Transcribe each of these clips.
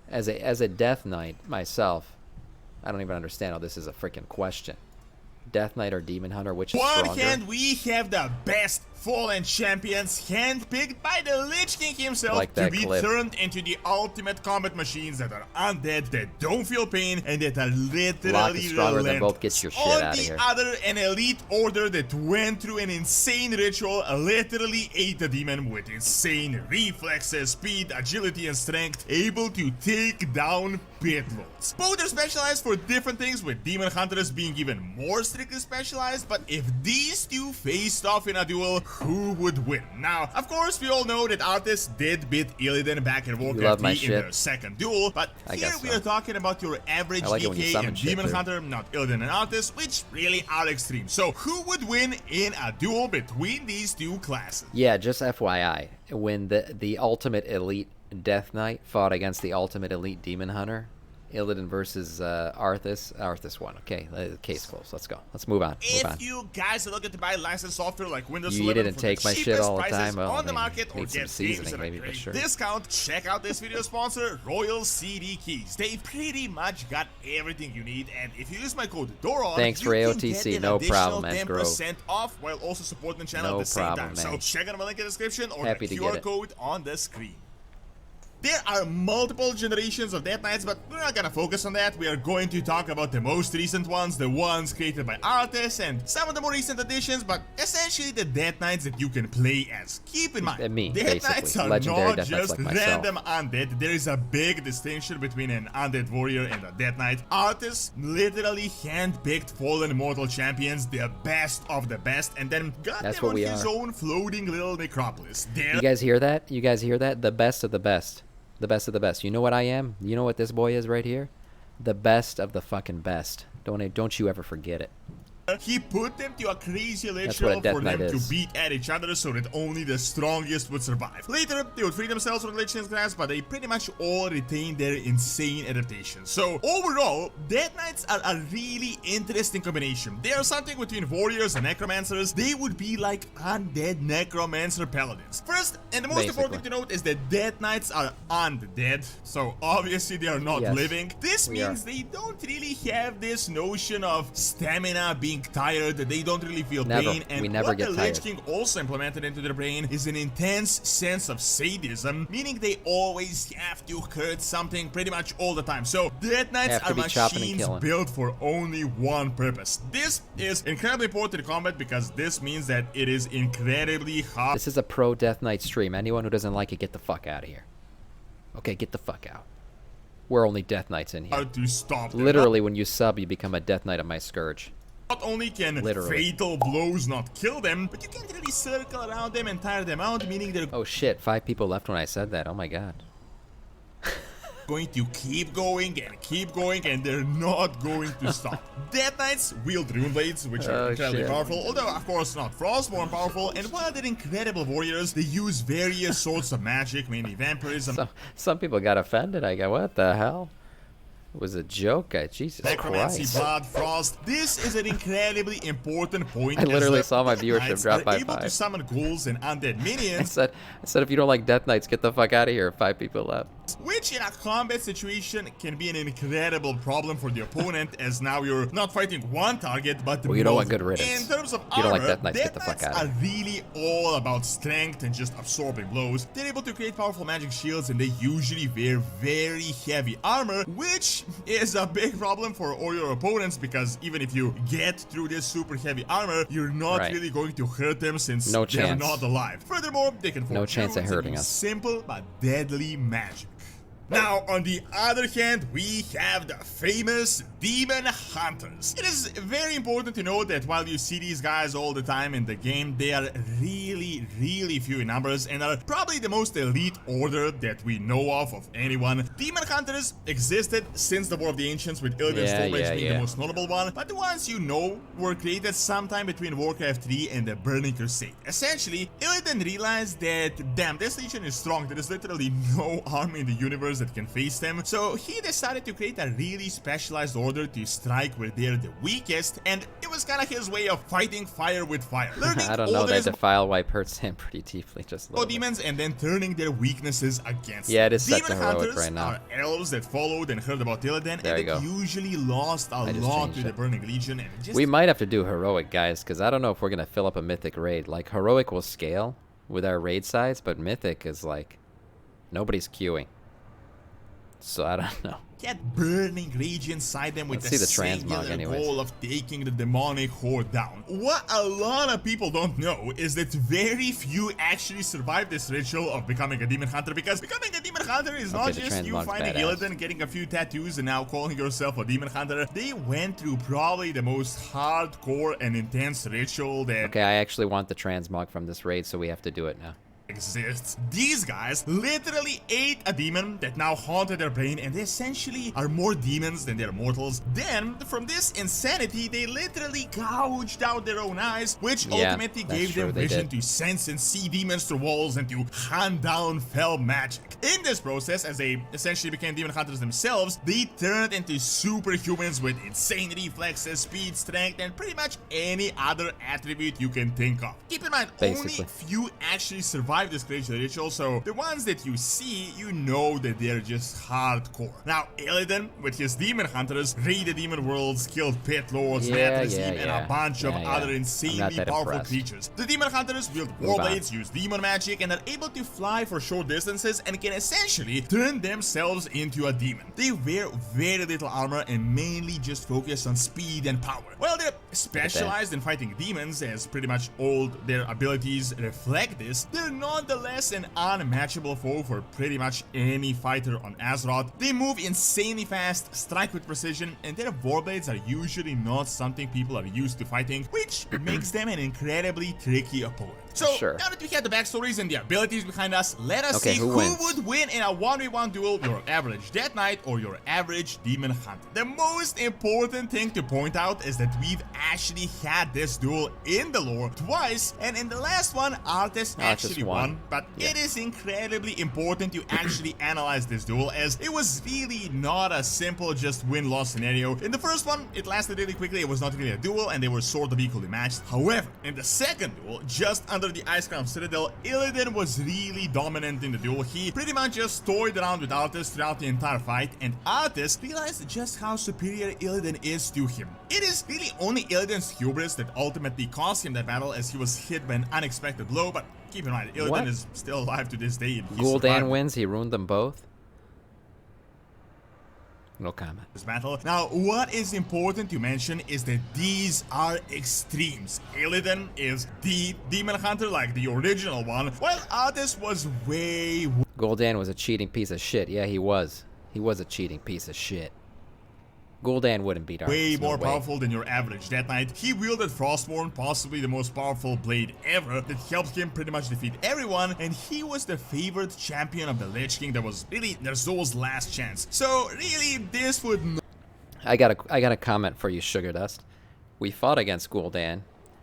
As a Death Knight myself, I don't even understand how this is a freaking question. Death Knight or Demon Hunter, which is stronger? On one hand, we have the best fallen champions handpicked by the Lich King himself to be turned into the ultimate combat machines that are undead, that don't feel pain, and that are literally relentless. Both get your shit out of here. On the other, an elite order that went through an insane ritual, literally ate a demon with insane reflexes, speed, agility, and strength, able to take down pit lords. Both are specialized for different things, with Demon Hunters being even more strictly specialized, but if these two faced off in a duel, who would win? Now, of course, we all know that Arthas did beat Illidan back in Warcraft 3 in their second duel, but here we are talking about your average DK and Demon Hunter, not Illidan and Arthas, which really are extreme. So, who would win in a duel between these two classes? Yeah, just FYI, when the ultimate elite Death Knight fought against the ultimate elite Demon Hunter, Illidan versus Arthas won. Okay, case closed. Let's go. Let's move on. If you guys are looking to buy licensed software like Windows 11 you didn't for take the my shit all the prices time, well, on the market, or need some get seasoning, games at maybe, a but great sure. discount, check out this video sponsor, Royal CD Keys. They pretty much got everything you need, and if you use my code DORON, thanks for you AOTC. can get an no additional problem, 10% off while also supporting the channel at the same time. So check out my link in the description or the QR code on the screen. There are multiple generations of Death Knights, but we're not gonna focus on that. We are going to talk about the most recent ones, the ones created by Arthas, and some of the more recent additions, but essentially the Death Knights that you can play as. Keep in mind, Death Knights are not just random undead. There is a big distinction between an undead warrior and a Death Knight. Arthas literally handpicked fallen mortal champions, the best of the best, and then got them on his own floating little necropolis. You guys hear that? You guys hear that? The best of the best. The best of the best. You know what I am? You know what this boy is right here? The best of the fucking best. Don't you ever forget it. He put them to a crazy ritual for them to beat at each other so that only the strongest would survive. Later, they would free themselves from Lich King's grasp, but they pretty much all retained their insane adaptations. So overall, Death Knights are a really interesting combination. They are something between warriors and necromancers. They would be like undead necromancer paladins. First, and the most important thing to note is that Death Knights are undead, so obviously they are not living. This means they don't really have this notion of stamina being tired, they don't really feel pain, and what the Lich King also implemented into their brain is an intense sense of sadism, meaning they always have to hurt something pretty much all the time. So Death Knights are machines built for only one purpose. This is incredibly important in combat because this means that it is incredibly hard. This is a pro Death Knight stream. Anyone who doesn't like it, get the fuck out of here. Okay, get the fuck out. We're only Death Knights in here. To stop them. Literally, when you sub, you become a Death Knight of my scourge. Not only can fatal blows not kill them, but you can't really circle around them and tire them out, meaning they're... Oh shit, 5 people left when I said that. Oh my god. going to keep going, and they're not going to stop. Death Knights wield rune blades, which are incredibly powerful, although of course not Frostborn powerful, and while they're incredible warriors, they use various sorts of magic, mainly vampirism. Some people got offended. I go, what the hell? It was a joke, Jesus Necromancy, Christ. blood, frost. This is an incredibly important point. I literally saw my viewership drop by 5. Able to summon ghouls and undead minions. I said if you don't like Death Knights, get the fuck out of here. 5 people left. Which in a combat situation can be an incredible problem for the opponent, as now you're not fighting one target, but you don't want good riddance. In terms of you don't armor, like Death Knights, get the fuck out. Are really all about strength and just absorbing blows. They're able to create powerful magic shields, and they usually wear very heavy armor, which is a big problem for all your opponents, because even if you get through this super heavy armor, you're not really going to hurt them since they're not alive. Furthermore, they can form chance of hurting us. Simple but deadly magic. Now, on the other hand, we have the famous Demon Hunters. It is very important to note that while you see these guys all the time in the game, they are really few in numbers and are probably the most elite order that we know of anyone. Demon Hunters existed since the War of the Ancients, with Illidan's Stormblades being the most notable one, but the ones you know were created sometime between Warcraft 3 and the Burning Crusade. Essentially, Illidan realized that, damn, this legion is strong, there is literally no army in the universe hunters that can face them, so he decided to create a really specialized order to strike where they're the weakest, and it was kind of his way of fighting fire with fire. I don't know, that defile wipe hurts him pretty deeply, just a little demons, and then turning their weaknesses against it is set to demon heroic hunters right now. Are elves that followed and heard about Illidan, and that usually lost a lot to the Burning Legion. And we might have to do heroic, guys, because I don't know if we're gonna fill up a mythic raid. Like, heroic will scale with our raid size, but mythic is like nobody's queuing. So I don't know. Get Burning Rage inside them with the singular goal of taking the demonic horde down. What a lot of people don't know is that very few actually survive this ritual of becoming a demon hunter, because becoming a demon hunter is not just you finding Illidan, getting a few tattoos, and now calling yourself a demon hunter. They went through probably the most hardcore and intense ritual that... Okay, I actually want the transmog from this raid, so we have to do it now. Exists. These guys literally ate a demon that now haunted their brain, and they essentially are more demons than they're mortals. Then, from this insanity, they literally gouged out their own eyes, which ultimately gave them vision to sense and see demons through walls and to hunt down fell magic. In this process, as they essentially became demon hunters themselves, they turned into superhumans with insane reflexes, speed, strength, and pretty much any other attribute you can think of. Keep in mind, only few actually survived this crazy ritual, so the ones that you see, you know that they're just hardcore. Now, Illidan, with his demon hunters, raided demon worlds, killed pit lords, and a bunch of other insanely powerful creatures. The demon hunters wield warblades, use demon magic, and are able to fly for short distances and can essentially turn themselves into a demon. They wear very little armor and mainly just focus on speed and power. While they're specialized in fighting demons, as pretty much all their abilities reflect this, they're nonetheless an unmatchable foe for pretty much any fighter on Azeroth. They move insanely fast, strike with precision, and their warblades are usually not something people are used to fighting, which makes them an incredibly tricky opponent. So, now that we have the backstories and the abilities behind us, let us see who would win in a 1v1 duel, your average Death Knight or your average Demon Hunter. The most important thing to point out is that we've actually had this duel in the lore twice, and in the last one, Arthas actually won, but it is incredibly important to actually analyze this duel, as it was really not a simple just win-loss scenario. In the first one, it lasted really quickly, it was not really a duel, and they were sort of equally matched. However, in the second duel, just under the Ice Crown Citadel, Illidan was really dominant in the duel. He pretty much just toyed around with Arthas throughout the entire fight, and Arthas realized just how superior Illidan is to him. It is really only Illidan's hubris that ultimately cost him that battle, as he was hit by an unexpected blow, but keep in mind, Illidan is still alive to this day. Gul'dan wins, he ruined them both. No comment. This battle. Now, what is important to mention is that these are extremes. Illidan is the demon hunter, like the original one, while Arthas was way... Gul'dan was a cheating piece of shit. Yeah, he was. He was a cheating piece of shit. Gul'dan wouldn't beat Arthas. Way more powerful than your average Death Knight. He wielded Frostmourne, possibly the most powerful blade ever, that helped him pretty much defeat everyone, and he was the favored champion of the Lich King that was really Ner'zhul's last chance. So really, this would... I got a comment for you, Sugar Dust. We fought against Gul'dan,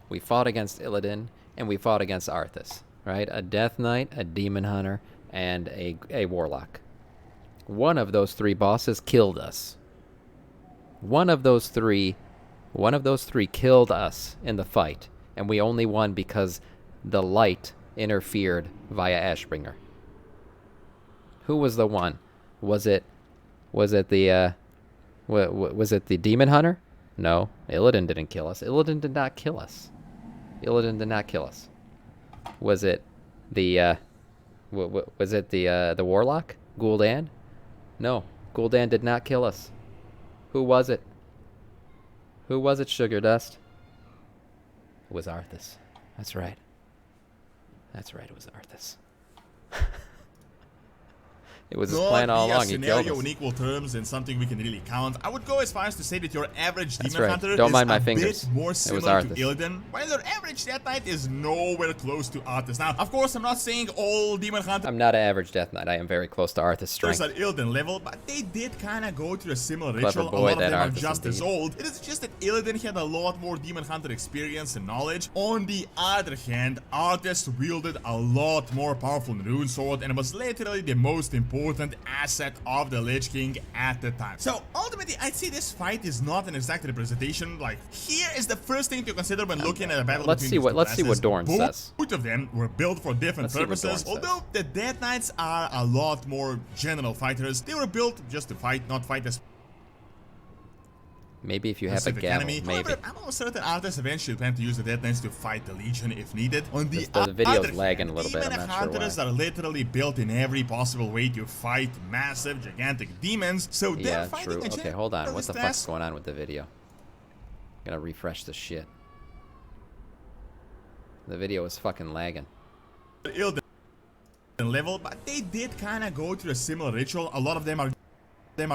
we fought against Illidan, and we fought against Arthas, right? A Death Knight, a Demon Hunter, and a Warlock. One of those three bosses killed us. One of those three killed us in the fight, and we only won because the light interfered via Ashbringer. Who was the one? Was it the Demon Hunter? No, Illidan didn't kill us. Illidan did not kill us. Illidan did not kill us. Was it the Warlock? Gul'dan? No, Gul'dan did not kill us. Who was it? Who was it, Sugar Dust? It was Arthas. That's right. That's right, it was Arthas. It was his plan all along. He killed us. In equal terms and something we can really count. I would go as far as to say that your average Demon Hunter Don't mind my is fingers. a bit more similar to Illidan, while your average Death Knight is nowhere close to Arthas. Now, of course, I'm not saying all Demon Hunters... I'm not an average Death Knight. I am very close to Arthas' strength. at Illidan level, but they did kind of go through a similar ritual. A lot of them are just as old. It is just that Illidan had a lot more Demon Hunter experience and knowledge. On the other hand, Arthas wielded a lot more powerful rune sword and was literally the most important important asset of the Lich King at the time. So ultimately, I'd say this fight is not an exact representation. Like, here is the first thing to consider when looking at a battle between these two let's see what Dorn classes. says. Both of them were built for different purposes. Although the Death Knights are a lot more general fighters, they were built just to fight, not fight as maybe if you have a gavel, enemy. maybe. However, I'm almost certain artists eventually plan to use the Death Knights to fight the Legion if needed. On the video's other lagging hand, a little bit, Demon I'm not sure Hunters why. are literally built in every possible way to fight massive, gigantic demons. So Yeah, they're true. fighting Okay, hold on. What the class. fuck's going on with the video? Gotta refresh the shit. The video is fucking lagging. Level, but they did kind of go through a similar ritual. A lot of them are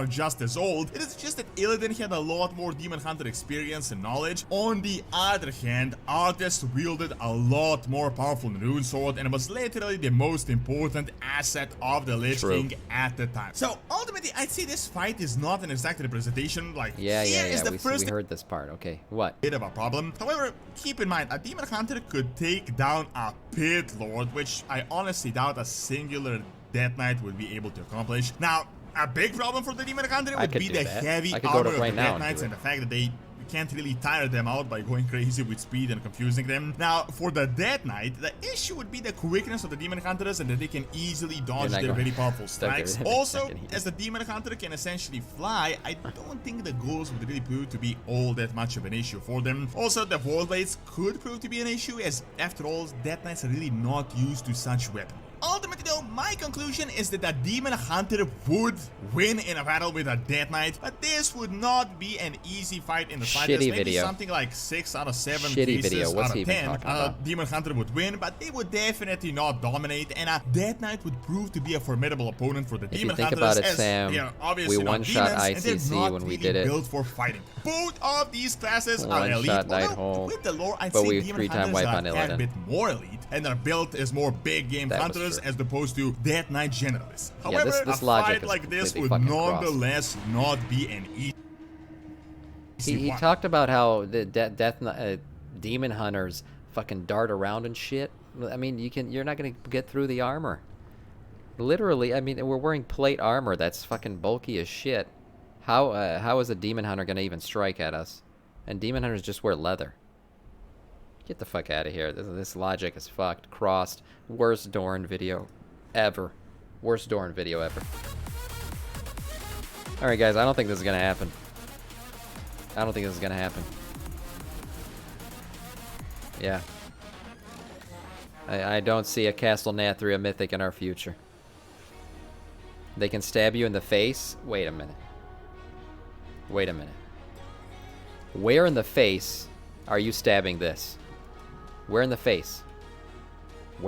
just as old. It is just that Illidan had a lot more Demon Hunter experience and knowledge. On the other hand, Arthas wielded a lot more powerful rune sword and was literally the most important asset of the Lich King at the time. So ultimately, I'd say this fight is not an exact representation. Like, Yeah. we We heard this part. Okay, what? Bit of a problem. However, keep in mind, a Demon Hunter could take down a Pit Lord, which I honestly doubt a singular Death Knight would be able to accomplish. Now, a big problem for the Demon Hunter would be the heavy armor of the Death Knights and the fact that they can't really tire them out by going crazy with speed and confusing them. Now, for the Death Knight, the issue would be the quickness of the Demon Hunters and that they can easily dodge their very powerful strikes. Also, as the Demon Hunter can essentially fly, I don't think the ghosts would really prove to be all that much of an issue for them. Also, the Void Blades could prove to be an issue, as after all, Death Knights are really not used to such weapons. Ultimately though, my conclusion is that a Demon Hunter would win in a battle with a Death Knight, but this would not be an easy fight in the slightest. Maybe video. Something like 6 out of 7 Shitty cases video. What's out he of even 10, talking about? Demon Hunter would win, but they would definitely not dominate, and a Death Knight would prove to be a formidable opponent for the Demon think Hunters. about it, as Sam, they are obviously we not one-shot demons, and ICC they're not when we really did it. built for fighting. Both of these classes are One-shot elite, night although hole, with the lore, I'd but say we Demon three-time Hunters wipe are on a Illidan. bit more elite, and are built as more big game That was hunters true. as opposed to Death Knight generalists. Yeah, However, this a logic fight is like this completely would fucking crossed. nonetheless not be an easy He one. talked about how the Demon Hunters fucking dart around and shit. I mean, you're not gonna get through the armor. Literally, I mean, we're wearing plate armor that's fucking bulky as shit. How is a Demon Hunter gonna even strike at us? And Demon Hunters just wear leather. Get the fuck out of here. This logic is fucked. Crossed. Worst Dorn video ever. Worst Dorn video ever. Alright guys, I don't think this is gonna happen. I don't think this is gonna happen. Yeah. I don't see a Castle Nathria mythic in our future. They can stab you in the face? Wait a minute. Wait a minute. Where in the face are you stabbing this? Where in the face?